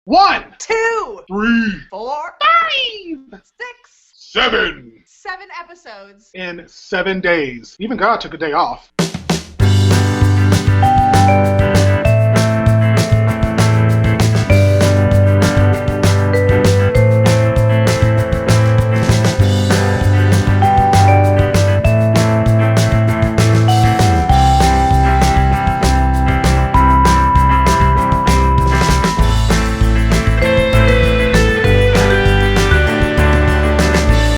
1, 2, 3, 4, 5, 6, 7. 7 episodes. In 7 days. Even God took a day off.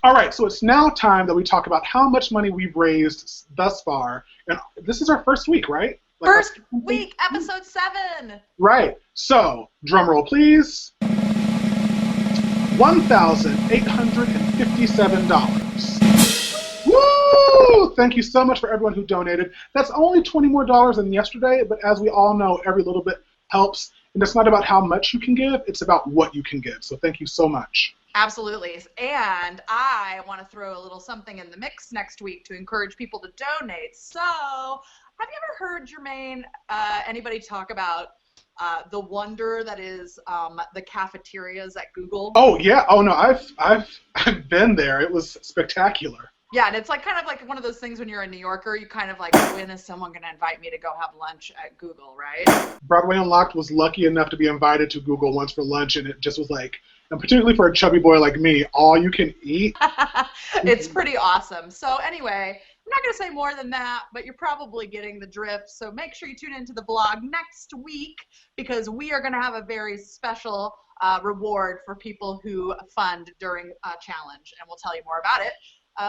Alright, so it's now time that we talk about how much money we've raised thus far. And this is our first week, right? First week, episode 7. Right. So, drum roll please. $1,857. Woo! Thank you so much for everyone who donated. That's only $20 more than yesterday, but as we all know, every little bit helps. And it's not about how much you can give, it's about what you can give. So thank you so much. Absolutely. And I want to throw a little something in the mix next week to encourage people to donate. So, have you ever heard, Jermaine, anybody talk about the wonder that is the cafeterias at Google? Oh yeah. Oh no, I've been there. It was spectacular. Yeah, and it's like kind of like one of those things when you're a New Yorker, you kind of like, when is someone going to invite me to go have lunch at Google, right? Broadway Unlocked was lucky enough to be invited to Google once for lunch, and it just was like, and particularly for a chubby boy like me, all you can eat. It's pretty awesome. So anyway, I'm not going to say more than that, but you're probably getting the drift. So make sure you tune into the vlog next week because we are going to have a very special reward for people who fund during a challenge, and we'll tell you more about it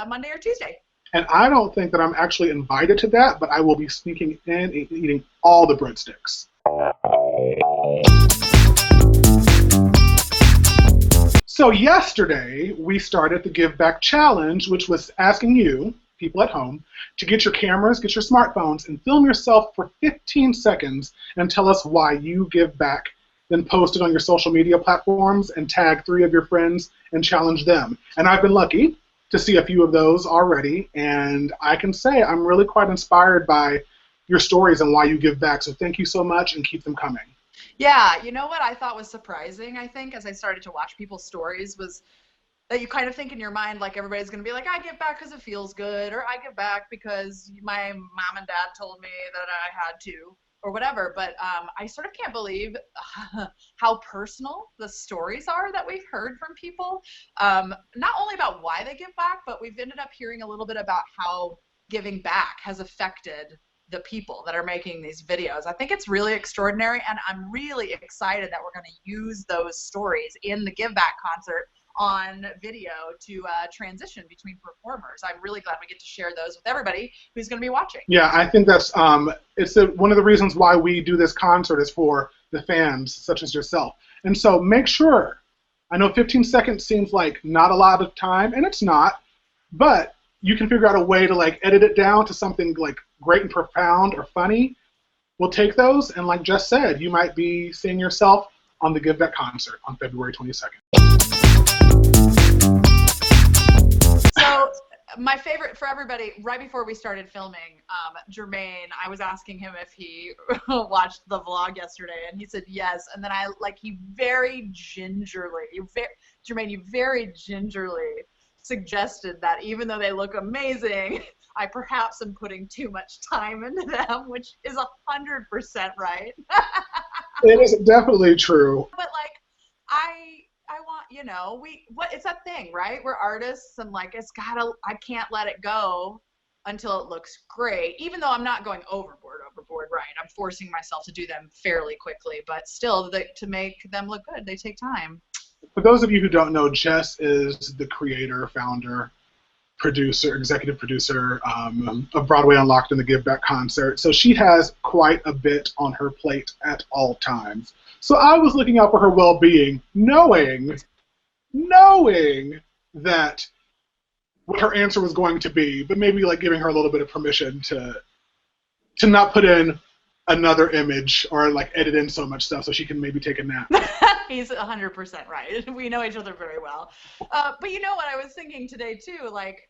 Monday or Tuesday. And I don't think that I'm actually invited to that, but I will be sneaking in and eating all the breadsticks. So yesterday, we started the Give Back Challenge, which was asking you, people at home, to get your cameras, get your smartphones, and film yourself for 15 seconds and tell us why you give back. Then post it on your social media platforms and tag 3 of your friends and challenge them. And I've been lucky to see a few of those already, and I can say I'm really quite inspired by your stories and why you give back. So thank you so much, and keep them coming. Yeah, you know what I thought was surprising, I think, as I started to watch people's stories, was that you kind of think in your mind, like, everybody's going to be like, I give back because it feels good, or I give back because my mom and dad told me that I had to, or whatever. But I sort of can't believe how personal the stories are that we've heard from people. Not only about why they give back, but we've ended up hearing a little bit about how giving back has affected the people that are making these videos. I think it's really extraordinary, and I'm really excited that we're going to use those stories in the Give Back concert on video to transition between performers. I'm really glad we get to share those with everybody who's going to be watching. Yeah, I think that's it's one of the reasons why we do this concert is for the fans such as yourself. And so make sure, I know 15 seconds seems like not a lot of time, and it's not, but you can figure out a way to like edit it down to something like great and profound or funny. We'll take those, and like Jess said, you might be seeing yourself on the Give Back concert on February 22nd. So my favorite for everybody, right before we started filming, Jermaine, I was asking him if he watched the vlog yesterday, and he said yes. And then he very gingerly, Jermaine, you very gingerly suggested that even though they look amazing, I perhaps am putting too much time into them, which is 100% right. It is definitely true. But like, I want, it's that thing, right? We're artists, and like, I can't let it go until it looks great, even though I'm not going overboard, right? I'm forcing myself to do them fairly quickly, but still, to make them look good, they take time. For those of you who don't know, Jess is the creator, founder, producer, executive producer of Broadway Unlocked and the Give Back concert. So she has quite a bit on her plate at all times. So I was looking out for her well-being, knowing that what her answer was going to be, but maybe like giving her a little bit of permission to not put in another image or like edit in so much stuff so she can maybe take a nap. He's 100% right. We know each other very well. But you know what I was thinking today too, like,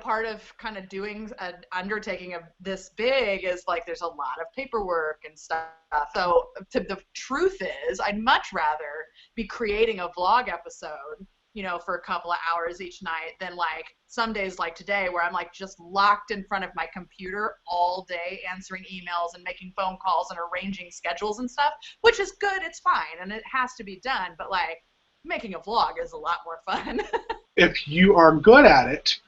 part of kind of doing an undertaking of this big is like there's a lot of paperwork and stuff. So the truth is I'd much rather be creating a vlog episode, you know, for a couple of hours each night than like some days like today where I'm like just locked in front of my computer all day answering emails and making phone calls and arranging schedules and stuff, which is good. It's fine. And it has to be done. But like making a vlog is a lot more fun. If you are good at it,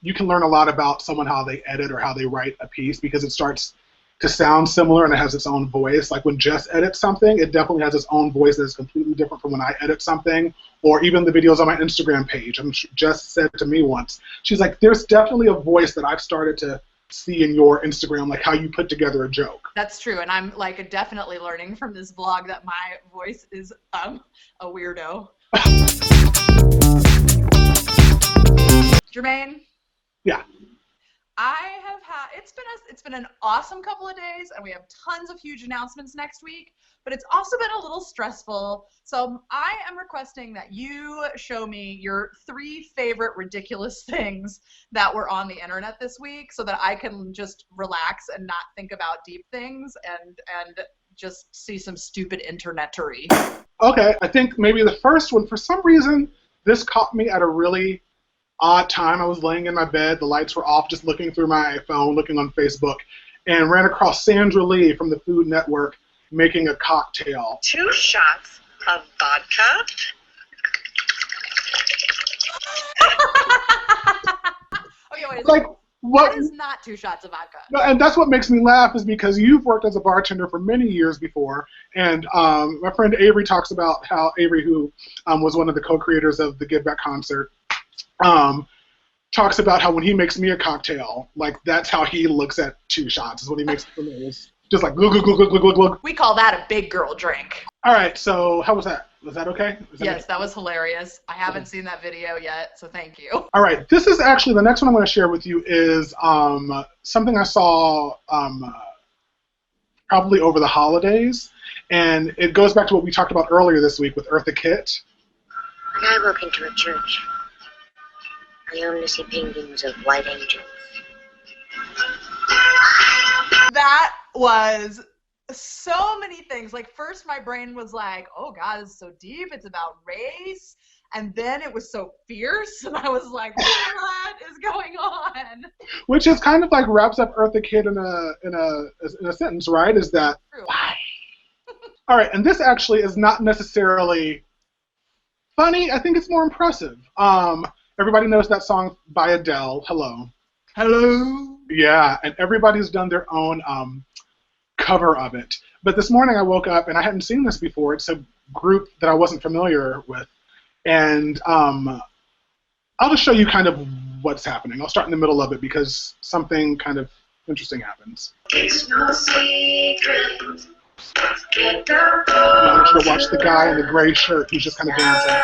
you can learn a lot about someone, how they edit or how they write a piece, because it starts to sound similar and it has its own voice. Like when Jess edits something, it definitely has its own voice that is completely different from when I edit something, or even the videos on my Instagram page. Jess said to me once, she's like, there's definitely a voice that I've started to see in your Instagram, like how you put together a joke. That's true, and I'm like definitely learning from this vlog that my voice is a weirdo. Jermaine? Yeah. It's been an awesome couple of days, and we have tons of huge announcements next week, but it's also been a little stressful. So I am requesting that you show me your 3 favorite ridiculous things that were on the internet this week so that I can just relax and not think about deep things and just see some stupid internetery. Okay, I think maybe the first one, for some reason, this caught me at a really odd time. I was laying in my bed, the lights were off, just looking through my phone, looking on Facebook, and ran across Sandra Lee from the Food Network making a cocktail. 2 shots of vodka. Okay, wait. Like, what? That is not 2 shots of vodka. No, and that's what makes me laugh, is because you've worked as a bartender for many years before, and my friend Avery talks about how Avery, who was one of the co-creators of the Give Back concert, talks about how when he makes me a cocktail, like that's how he looks at 2 shots, is what he makes it for me. It's just like glug, glug, glug, glug, glug, glug. We call that a big girl drink. All right, so how was that? Was that okay? Yes, that was hilarious. I haven't seen that video yet, so thank you. All right, this is actually, the next one I'm going to share with you is something I saw probably over the holidays, and it goes back to what we talked about earlier this week with Eartha Kitt. When I walk into a church, I only see paintings of white angels. That was so many things. Like, first my brain was like, oh God, it's so deep. It's about race. And then it was so fierce, and I was like, what is going on? Which is kind of like wraps up Eartha Kitt in a sentence, right? Is that True. Why? All right, and this actually is not necessarily funny. I think it's more impressive. Everybody knows that song by Adele, Hello. Hello. Yeah, and everybody's done their own cover of it. But this morning I woke up, and I hadn't seen this before. It's a group that I wasn't familiar with. And I'll just show you kind of what's happening. I'll start in the middle of it because something kind of interesting happens. It's no secret. I want you to watch the guy in the gray shirt who's just kind of dancing.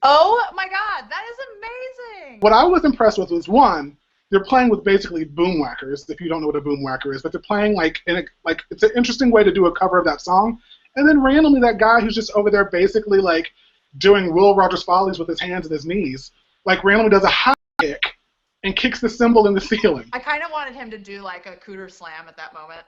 Oh my God, that is amazing. What I was impressed with was, one, they're playing with basically boom whackers, if you don't know what a boom whacker is, but they're playing like it's an interesting way to do a cover of that song. And then randomly that guy who's just over there basically like doing Will Rogers Follies with his hands and his knees, like randomly does a high kick and kicks the cymbal in the ceiling. I kind of wanted him to do like a cooter slam at that moment.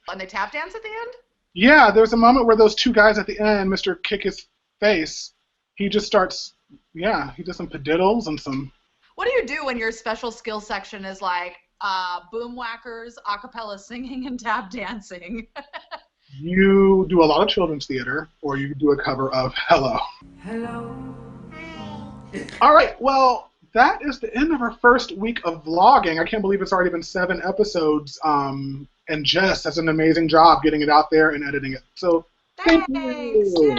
And they tap dance at the end? Yeah, there's a moment where those 2 guys at the end, Mr. Kick His Face, he just starts, he does some padiddles and some... What do you do when your special skill section is like boom whackers, a cappella singing, and tap dancing? You do a lot of children's theater, or you do a cover of Hello. Hello. All right, well, that is the end of our first week of vlogging. I can't believe it's already been 7 episodes, and Jess does an amazing job getting it out there and editing it. So, thank you.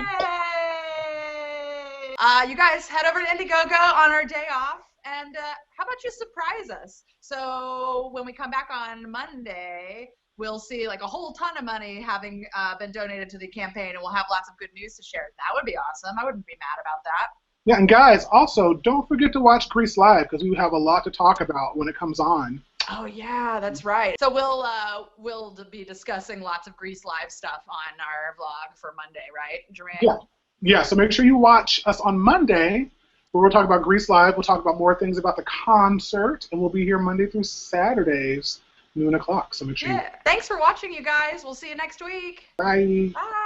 You guys head over to Indiegogo on our day off, and how about you surprise us? So when we come back on Monday, we'll see like a whole ton of money having been donated to the campaign, and we'll have lots of good news to share. That would be awesome. I wouldn't be mad about that. Yeah, and guys, also, don't forget to watch Grease Live, because we have a lot to talk about when it comes on. Oh, yeah, that's right. So we'll be discussing lots of Grease Live stuff on our vlog for Monday, right, Jermaine? Yeah, so make sure you watch us on Monday, where we'll talk about Grease Live. We'll talk about more things about the concert, and we'll be here Monday through Saturdays, noon o'clock. So make sure Thanks for watching, you guys. We'll see you next week. Bye. Bye.